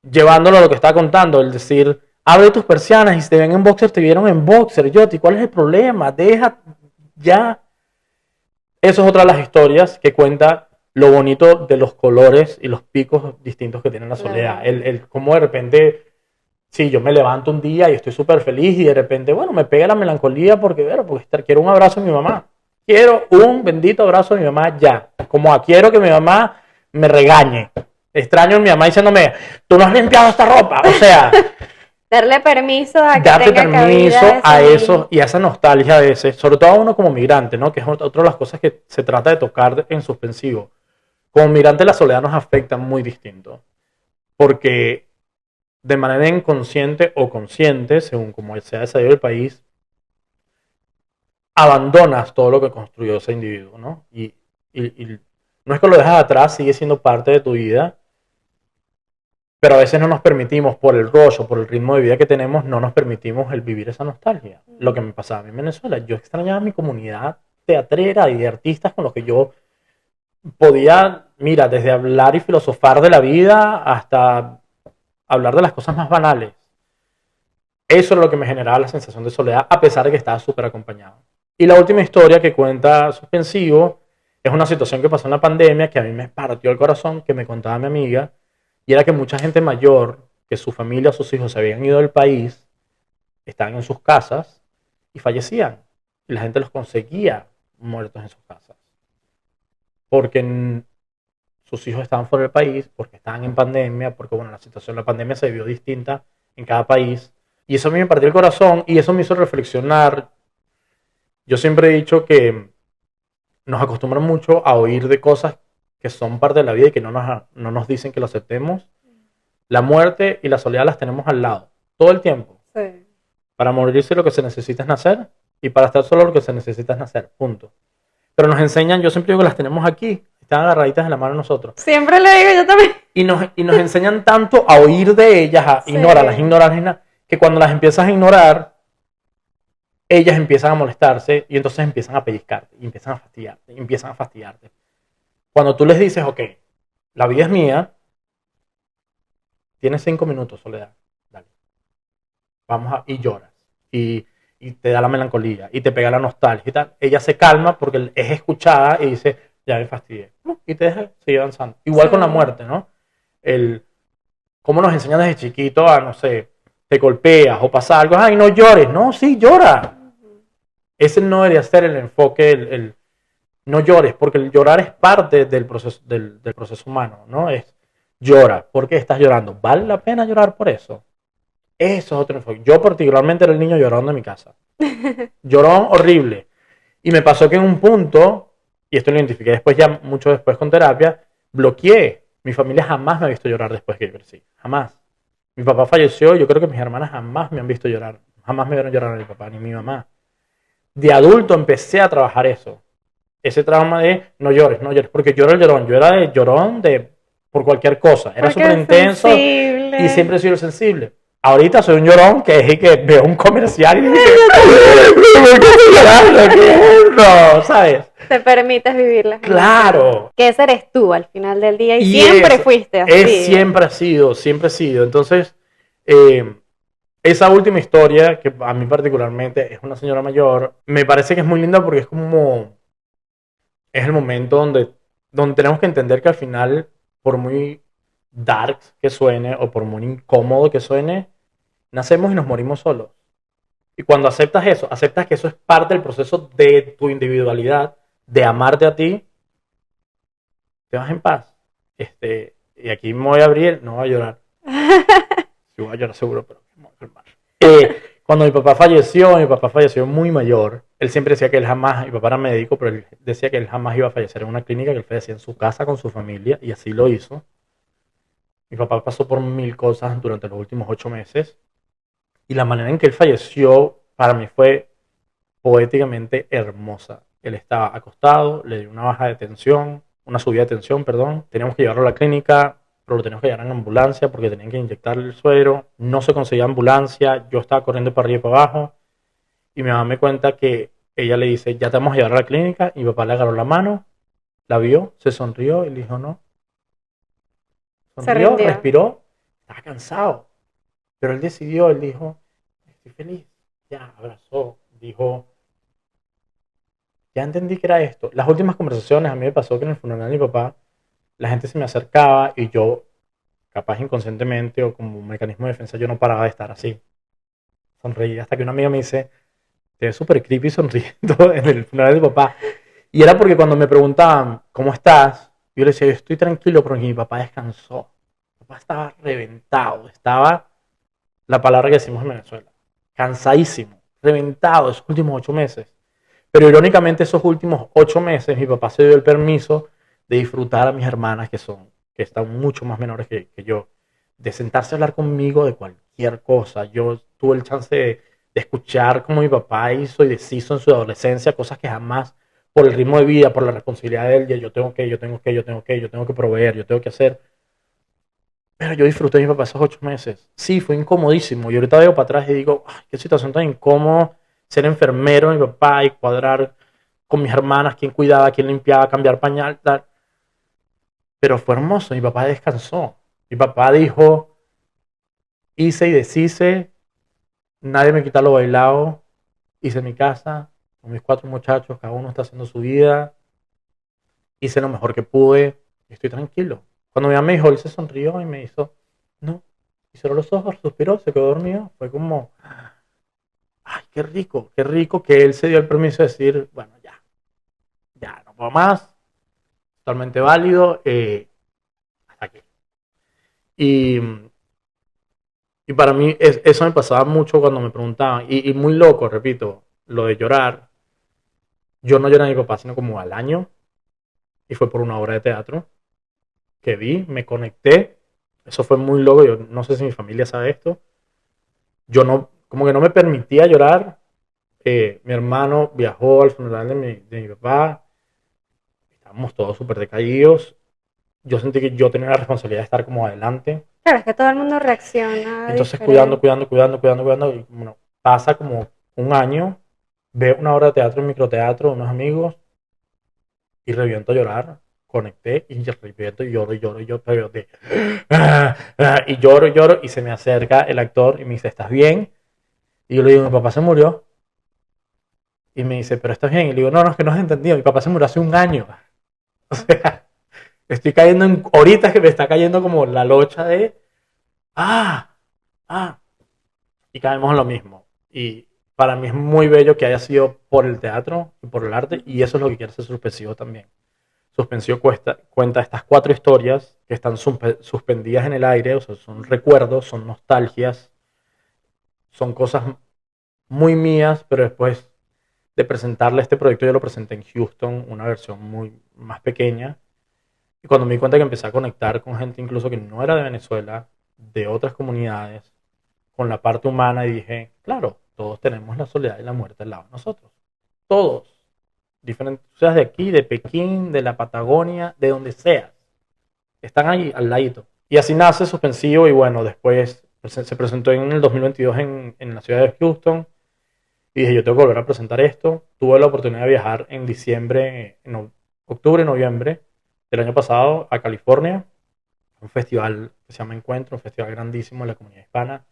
Llevándolo a lo que estaba contando, el decir, abre tus persianas y si te ven en boxer, te vieron en boxer, Yoti, ¿cuál es el problema? Deja ya. Eso es otra de las historias que cuenta lo bonito de los colores y los picos distintos que tiene la soledad. El cómo de repente, sí, yo me levanto un día y estoy súper feliz y de repente, bueno, me pega la melancolía porque quiero un abrazo de mi mamá. Quiero un bendito abrazo de mi mamá ya. Como quiero que mi mamá me regañe. Extraño a mi mamá diciéndome, tú no has limpiado esta ropa. O sea, darle permiso a que darle tenga permiso cabida a eso y a esa nostalgia a veces, sobre todo a uno como migrante, ¿no? Que es otra de las cosas que se trata de tocar en Suspensivo. Como migrante la soledad nos afecta muy distinto, porque de manera inconsciente o consciente, según como sea desarrollado el país, abandonas todo lo que construyó ese individuo, ¿no? Y no es que lo dejas atrás, sigue siendo parte de tu vida, pero a veces no nos permitimos, por el rollo, por el ritmo de vida que tenemos, no nos permitimos el vivir esa nostalgia. Lo que me pasaba a mí en Venezuela, yo extrañaba mi comunidad teatrera y de artistas con los que yo podía, mira, desde hablar y filosofar de la vida hasta hablar de las cosas más banales. Eso es lo que me generaba la sensación de soledad, a pesar de que estaba súper acompañado. Y la última historia que cuenta Suspensivo es una situación que pasó en la pandemia que a mí me partió el corazón, que me contaba mi amiga, Y era que mucha gente mayor, que su familia o sus hijos se habían ido del país, estaban en sus casas y fallecían. Y la gente los conseguía muertos en sus casas. Porque sus hijos estaban fuera del país, porque estaban en pandemia, porque bueno, la situación de la pandemia se vio distinta en cada país. Y eso a mí me partió el corazón y eso me hizo reflexionar. Yo siempre he dicho que nos acostumbran mucho a oír de cosas que son parte de la vida y que no nos dicen que lo aceptemos. La muerte y la soledad las tenemos al lado, todo el tiempo. Sí. Para morirse lo que se necesita es nacer y para estar solo lo que se necesita es nacer, punto. Pero nos enseñan, yo siempre digo que las tenemos aquí, están agarraditas en la mano de nosotros. Siempre lo digo yo también. Y nos enseñan tanto a oír de ellas, a Sí. ignorarlas, que cuando las empiezas a ignorar, ellas empiezan a molestarse y entonces empiezan a pellizcarte, y empiezan a fastidiarte. Cuando tú les dices, ok, la vida es mía, tienes 5 minutos, Soledad, dale. Y lloras, y te da la melancolía, y te pega la nostalgia y tal. Ella se calma porque es escuchada y dice, ya me fastidié, y te deja seguir avanzando. Igual Sí. con la muerte, ¿no? Cómo nos enseñan desde chiquito a, no sé, te golpeas o pasa algo, ay, no llores, no, sí, llora. Ese no debería ser el enfoque, no llores, porque el llorar es parte del proceso, del proceso humano, ¿no? Llora, ¿por qué estás llorando? ¿Vale la pena llorar por eso? Eso es otro enfoque. Yo particularmente era el niño llorón de mi casa. Llorón horrible. Y me pasó que en un punto, y esto lo identifiqué después, ya mucho después con terapia, bloqueé. Mi familia jamás me ha visto llorar después que yo crecí. Jamás. Mi papá falleció, yo creo que mis hermanas jamás me han visto llorar. Jamás me vieron llorar a mi papá ni a mi mamá. De adulto empecé a trabajar eso. Ese trauma de no llores, no llores. Porque yo era el llorón. Yo era de llorón por cualquier cosa. Era Porque súper es intenso sensible. y siempre he sido sensible. Ahorita soy un llorón que es que veo un comercial y digo, ¿por qué estoy llorando? ¿Qué? No, ¿sabes? Te permites vivirlas. Claro. Que ese eres tú al final del día y Y siempre fuiste así. Siempre ha sido. Entonces, esa última historia, que a mí particularmente es una señora mayor, me parece que es muy linda porque es el momento donde tenemos que entender que al final, por muy dark que suene o por muy incómodo que suene, nacemos y nos morimos solos. Y cuando aceptas eso, aceptas que eso es parte del proceso de tu individualidad, de amarte a ti, te vas en paz. Y aquí me voy a abrir, no voy a llorar. Sí voy a llorar seguro, pero me voy a calmar. Cuando mi papá falleció muy mayor. Él siempre decía que él jamás, mi papá era médico, pero él decía que él jamás iba a fallecer en una clínica, que él fallecía en su casa con su familia, y así lo hizo. Mi papá pasó por 1000 cosas durante los últimos 8 meses, y la manera en que él falleció para mí fue poéticamente hermosa. Él estaba acostado, le dio una subida de tensión, perdón. Teníamos que llevarlo a la clínica, pero lo teníamos que llevar en ambulancia porque tenían que inyectarle el suero. No se conseguía ambulancia, yo estaba corriendo para arriba y para abajo. Y mi mamá me cuenta que ella le dice, ya te vamos a llevar a la clínica. Y mi papá le agarró la mano, la vio, se sonrió y le dijo no. Sonrió, rindió. respiró, estaba cansado. Pero él decidió, él dijo, estoy feliz. Ya, abrazó, dijo, ya entendí que era esto. Las últimas conversaciones, a mí me pasó que en el funeral de mi papá, la gente se me acercaba y yo, capaz inconscientemente o como un mecanismo de defensa, yo no paraba de estar así. Sonreía hasta que una amiga me dice, te ves súper creepy sonriendo en el funeral de mi papá. Y era porque cuando me preguntaban, ¿cómo estás? Yo le decía, yo estoy tranquilo porque mi papá descansó. Mi papá estaba reventado, estaba, la palabra que decimos en Venezuela, cansadísimo, reventado esos últimos 8 meses. Pero irónicamente esos últimos 8 meses mi papá se dio el permiso de disfrutar a mis hermanas que están mucho más menores que yo, de sentarse a hablar conmigo de cualquier cosa. Yo tuve el chance de escuchar cómo mi papá hizo y deshizo en su adolescencia cosas que jamás, por el ritmo de vida, por la responsabilidad de él, yo tengo que proveer, yo tengo que hacer. Pero yo disfruté de mi papá esos 8 meses. Sí, fue incomodísimo. Y ahorita veo para atrás y digo, ay, qué situación tan incómoda ser enfermero de mi papá y cuadrar con mis hermanas, quién cuidaba, quién limpiaba, cambiar pañal, tal. Pero fue hermoso, mi papá descansó. Mi papá dijo, hice y deshice, nadie me quita lo bailado, hice mi casa, con mis 4 muchachos, cada uno está haciendo su vida, hice lo mejor que pude, y estoy tranquilo. Cuando mi mamá me dijo, él se sonrió y me hizo, no, y cerró los ojos, suspiró, se quedó dormido. Fue como, ay, qué rico que él se dio el permiso de decir, bueno, ya, no puedo más, totalmente válido, hasta aquí. Y, y para mí eso me pasaba mucho cuando me preguntaban, y muy loco, repito, lo de llorar. Yo no lloré a mi papá, sino como al año, y fue por una obra de teatro que vi, me conecté. Eso fue muy loco. Yo no sé si mi familia sabe esto. Yo no, como que no me permitía llorar. Mi hermano viajó al funeral de mi papá. Estábamos todos súper decaídos. Yo sentí que yo tenía la responsabilidad de estar como adelante. Claro, es que todo el mundo reacciona Entonces diferente. cuidando. Y bueno, pasa como un año. Veo una obra de teatro en microteatro, unos amigos, y reviento a llorar. Conecté y reviento y lloro, pero y lloro y se me acerca el actor y me dice, ¿estás bien? Y yo le digo, mi papá se murió. Y me dice, ¿pero estás bien? Y le digo, no, no, es que no has entendido, mi papá se murió hace un año. O sea, estoy cayendo ahorita es que me está cayendo como la locha de, ah, ah, y caemos en lo mismo. Y para mí es muy bello que haya sido por el teatro y por el arte, y eso es lo que quiere ser suspensivo también. Suspensivo cuenta estas 4 historias que están suspendidas en el aire, o sea, son recuerdos, son nostalgias, son cosas muy mías, pero después de presentarle este proyecto yo lo presenté en Houston, una versión muy más pequeña, y cuando me di cuenta que empecé a conectar con gente incluso que no era de Venezuela, de otras comunidades, con la parte humana, y dije, claro, todos tenemos la soledad y la muerte al lado de nosotros, todos. Diferentes, seas de aquí, de Pekín, de la Patagonia, de donde seas. Están ahí al ladito. Y así nace Suspensivo y bueno, después se presentó en el 2022 en la ciudad de Houston y dije, yo tengo que volver a presentar esto. Tuve la oportunidad de viajar en diciembre, en octubre, noviembre del año pasado a California, un festival que se llama Encuentro, un festival grandísimo de la comunidad hispana,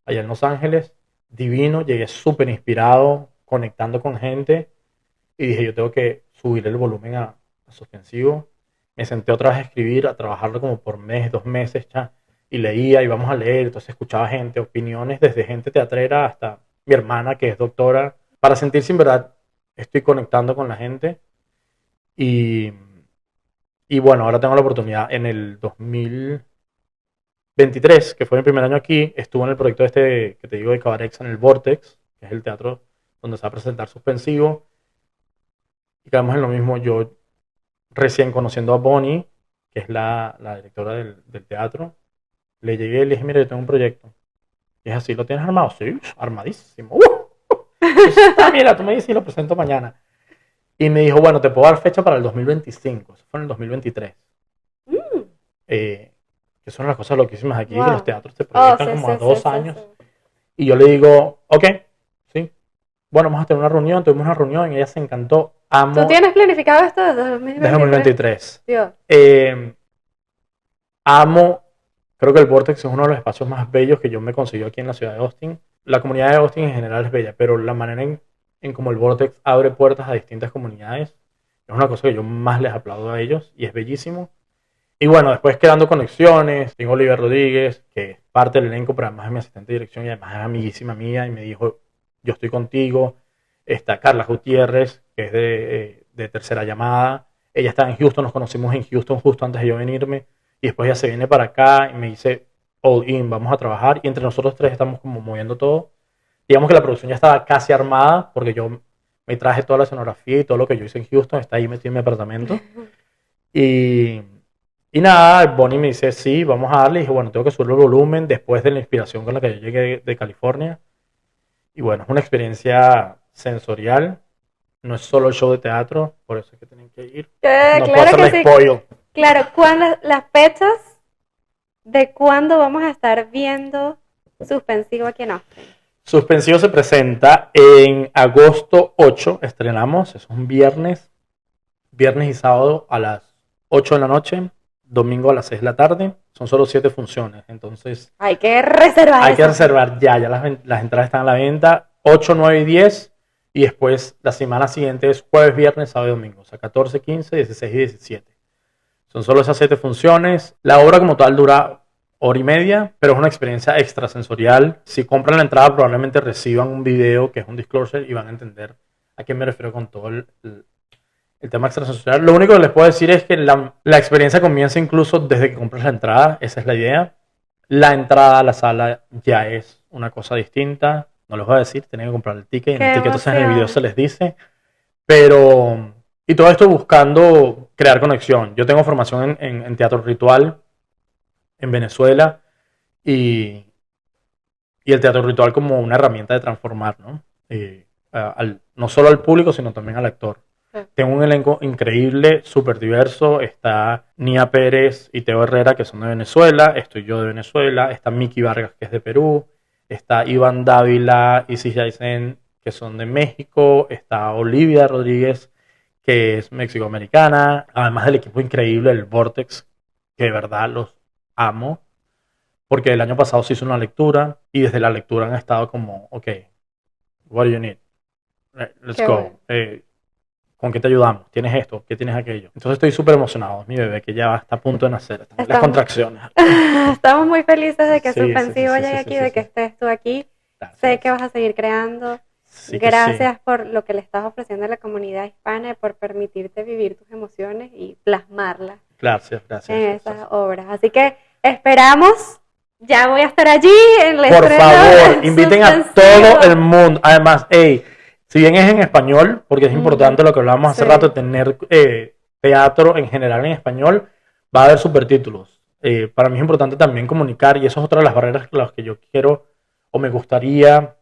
allá en Los Ángeles. Divino, llegué súper inspirado, conectando con gente. Y dije, yo tengo que subir el volumen a Suspensivo. Me senté otra vez a escribir, a trabajarlo como por mes, 2 meses ya. Y leía, y vamos a leer. Entonces escuchaba gente, opiniones, desde gente teatrera hasta mi hermana, que es doctora. Para sentir si en verdad estoy conectando con la gente. Y, y bueno, ahora tengo la oportunidad en el 2023, que fue mi primer año aquí. Estuve en el proyecto este que te digo de Cabarexa en el Vortex, que es el teatro donde se va a presentar Suspensivo. Y quedamos en lo mismo, yo recién conociendo a Bonnie, que es la directora del teatro, le llegué y le dije, mira, yo tengo un proyecto. Y es así, ¿lo tienes armado? Sí, armadísimo. Mira, tú me dices y lo presento mañana. Y me dijo, bueno, te puedo dar fecha para el 2025. Eso fue en el 2023. Mm, Que son las cosas loquísimas aquí, que los wow. teatros te Oh, proyectan sí, como sí, a sí, 2 años. sí. Y yo le digo, ok, sí. Bueno, vamos a tener una reunión, tuvimos una reunión y ella se encantó. ¿Tú Amo tienes planificado esto desde desde 2023? 2023. Dios. Amo, creo que el Vortex es uno de los espacios más bellos que yo me consiguió aquí en la ciudad de Austin. La comunidad de Austin en general es bella, pero la manera en cómo el Vortex abre puertas a distintas comunidades es una cosa que yo más les aplaudo a ellos y es bellísimo. Y bueno, después quedando conexiones, tengo Oliver Rodríguez, que es parte del elenco, pero además es mi asistente de dirección y además es amiguísima mía y me dijo, yo estoy contigo. Está Carla Gutiérrez, que es de Tercera Llamada. Ella está en Houston, nos conocimos en Houston justo antes de yo venirme. Y después ella se viene para acá y me dice, all in, vamos a trabajar. Y entre nosotros 3 estamos como moviendo todo. Digamos que la producción ya estaba casi armada, porque yo me traje toda la escenografía y todo lo que yo hice en Houston está ahí metido en mi apartamento. Y, y nada, Bonnie me dice, sí, vamos a darle. Y dije, bueno, tengo que subir el volumen después de la inspiración con la que yo llegué de California. Y bueno, es una experiencia sensorial. No es solo el show de teatro, por eso es que tienen que ir. No puedo Claro que hacerle sí. spoil. Claro, las fechas de cuándo vamos a estar viendo Suspensivo aquí en Austin? Suspensivo se presenta en agosto 8, estrenamos, es un viernes y sábado a las 8 de la noche, domingo a las 6 de la tarde, son solo 7 funciones, entonces Hay que reservar hay que eso. reservar ya las entradas están a la venta, 8, 9 y 10, y después la semana siguiente es jueves, viernes, sábado y domingo, o sea, 14, 15, 16 y 17. Son solo esas 7 funciones. La obra como tal dura hora y media, pero es una experiencia extrasensorial. Si compran la entrada, probablemente reciban un video que es un disclosure y van a entender a qué me refiero con todo el tema extrasensorial. Lo único que les puedo decir es que la experiencia comienza incluso desde que compras la entrada. Esa es la idea. La entrada a la sala ya es una cosa distinta. No les voy a decir, tienen que comprar el ticket. En el ticket, entonces, en el video se les dice. Pero, y todo esto buscando crear conexión. Yo tengo formación en teatro ritual en Venezuela y el teatro ritual como una herramienta de transformar, ¿no? No solo al público, sino también al actor. Tengo un elenco increíble, súper diverso. Está Nia Pérez y Teo Herrera, que son de Venezuela. Estoy yo de Venezuela. Está Miki Vargas, que es de Perú. Está Iván Dávila y Cis Yaisen, que son de México. Está Olivia Rodríguez, que es mexicoamericana. Además del equipo increíble, el Vortex, que de verdad los amo. Porque el año pasado se hizo una lectura y desde la lectura han estado como, ok, what do you need? Let's Qué go. bueno. ¿Con qué te ayudamos? ¿Tienes esto? ¿Qué tienes aquello? Entonces estoy súper emocionado. Mi bebé que ya está a punto de nacer. Las contracciones. Estamos muy felices de que Sí, Suspensivo sí, llegue aquí, de que estés tú aquí. Gracias. Sé que vas a seguir creando. Sí que Gracias sí. por lo que le estás ofreciendo a la comunidad hispana y por permitirte vivir tus emociones y plasmarlas Gracias. en esas obras. Así que esperamos. Ya voy a estar allí en la Por estreno favor, de inviten a Suspensivo. todo el mundo. Además, si bien es en español, porque es importante lo que hablábamos hace Sí. rato, tener teatro en general en español, va a haber subtítulos. Para mí es importante también comunicar, y eso es otra de las barreras que las que yo quiero o me gustaría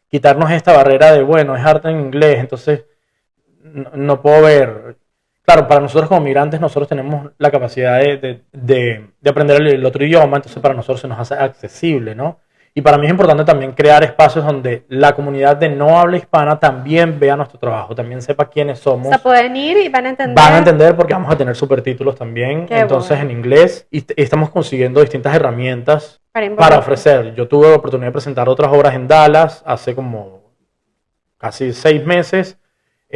quitarnos esta barrera de, bueno, es arte en inglés, entonces no puedo ver. Claro, para nosotros como migrantes, nosotros tenemos la capacidad de aprender el otro idioma, entonces para nosotros se nos hace accesible, ¿no? Y para mí es importante también crear espacios donde la comunidad de no habla hispana también vea nuestro trabajo, también sepa quiénes somos. O sea, pueden ir y van a entender. Van a entender porque vamos a tener subtítulos también, Qué entonces bueno. en inglés, y estamos consiguiendo distintas herramientas Para para involucrar. ofrecer. Yo tuve la oportunidad de presentar otras obras en Dallas hace como casi 6 meses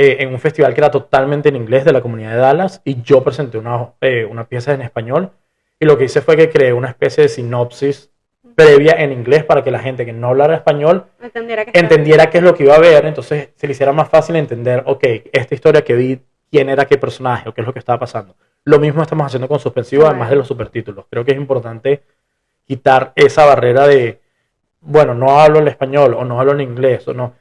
en un festival que era totalmente en inglés de la comunidad de Dallas y yo presenté una pieza en español y lo que hice fue que creé una especie de sinopsis previa en inglés para que la gente que no hablara español entendiera qué es lo que iba a ver, entonces se le hiciera más fácil entender, ok, esta historia que vi, quién era qué personaje o qué es lo que estaba pasando. Lo mismo estamos haciendo con Suspensivo, además de los subtítulos. Creo que es importante quitar esa barrera de, bueno, no hablo el español o no hablo el inglés o no.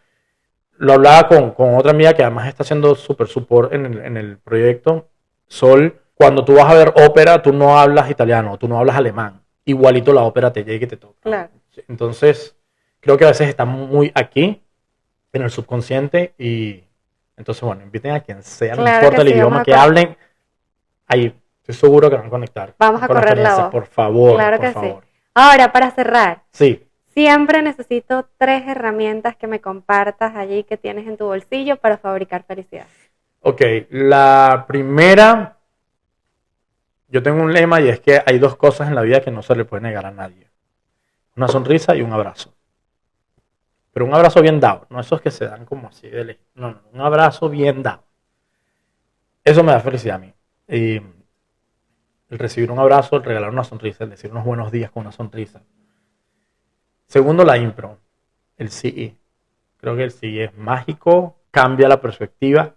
Lo hablaba con otra amiga que además está haciendo super support en el proyecto, Sol. Cuando tú vas a ver ópera, tú no hablas italiano, tú no hablas alemán. Igualito la ópera te llega y te toca. Claro. Entonces, creo que a veces está muy aquí, en el subconsciente, y entonces, bueno, inviten a quien sea, no Claro importa que el sí, idioma que hablen, ahí estoy seguro que van a conectar. Vamos a con correr la experiencia. voz. Por favor, Claro por que favor. sí. Ahora, para cerrar, Sí. siempre necesito 3 herramientas que me compartas allí que tienes en tu bolsillo para fabricar felicidad. Ok, la primera, yo tengo un lema y es que hay 2 cosas en la vida que no se le puede negar a nadie. Una sonrisa y un abrazo. Pero un abrazo bien dado, no esos que se dan como así de lejos. No, un abrazo bien dado. Eso me da felicidad a mí. Y el recibir un abrazo, el regalar una sonrisa, el decir unos buenos días con una sonrisa. Segundo, la impro, el CE. Creo que el CE es mágico, cambia la perspectiva,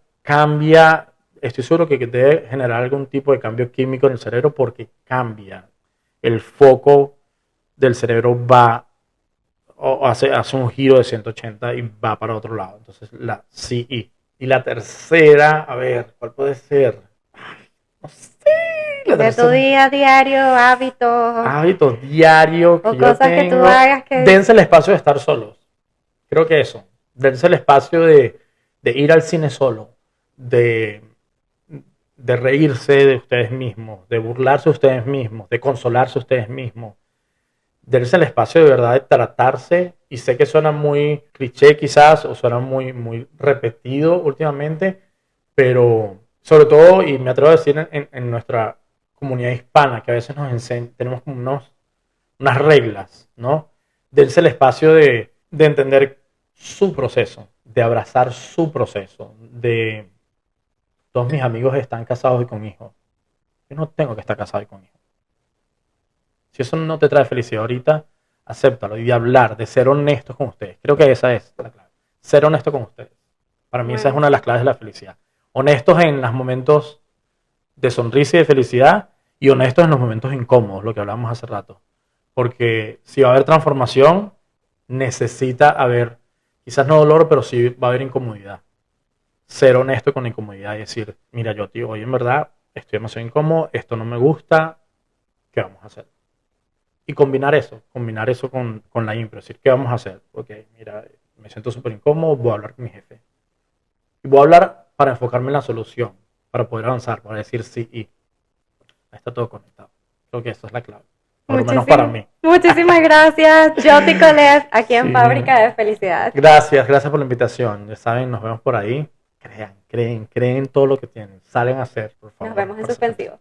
estoy seguro que debe generar algún tipo de cambio químico en el cerebro porque cambia. El foco del cerebro va o hace un giro de 180 y va para otro lado. Entonces, la CE. Y la tercera, a ver, ¿cuál puede ser? No sé. La De tu tercera. día a diario, hábitos. Hábitos diarios que O yo cosas que tú tengo. hagas que- Dense el espacio de estar solos. Creo que eso. Dense el espacio de ir al cine solo. De reírse de ustedes mismos. De burlarse de ustedes mismos. De consolarse ustedes mismos. Dense el espacio de verdad de tratarse. Y sé que suena muy cliché quizás. O suena muy repetido últimamente. Pero sobre todo, y me atrevo a decir en nuestra comunidad hispana, que a veces nos enseñan, tenemos como unas reglas, ¿no? Dense el espacio de entender su proceso, de abrazar su proceso, todos mis amigos están casados y con hijos. Yo no tengo que estar casado y con hijos. Si eso no te trae felicidad ahorita, acéptalo. Y de hablar, de ser honestos con ustedes. Creo que esa es la clave. Ser honesto con ustedes. Para mí esa es una de las claves de la felicidad. Honestos en los momentos de sonrisa y de felicidad y honestos en los momentos incómodos, lo que hablamos hace rato. Porque si va a haber transformación, necesita haber, quizás no dolor, pero sí va a haber incomodidad. Ser honesto con la incomodidad y decir, mira, yo, tío, hoy en verdad estoy demasiado incómodo, esto no me gusta, ¿qué vamos a hacer? Y combinar eso con la impro, decir, ¿qué vamos a hacer? Ok, mira, me siento súper incómodo, voy a hablar con mi jefe. Y voy a hablar para enfocarme en la solución, para poder avanzar, para decir sí y. Ahí está todo conectado. Creo que eso es la clave, por lo menos para mí. Muchísimas gracias, Joti Colet, aquí en Sí. Fábrica de Felicidad. Gracias por la invitación. Ya saben, nos vemos por ahí. Creen todo lo que tienen. Salen a hacer, por favor. Nos vemos en suspensivo.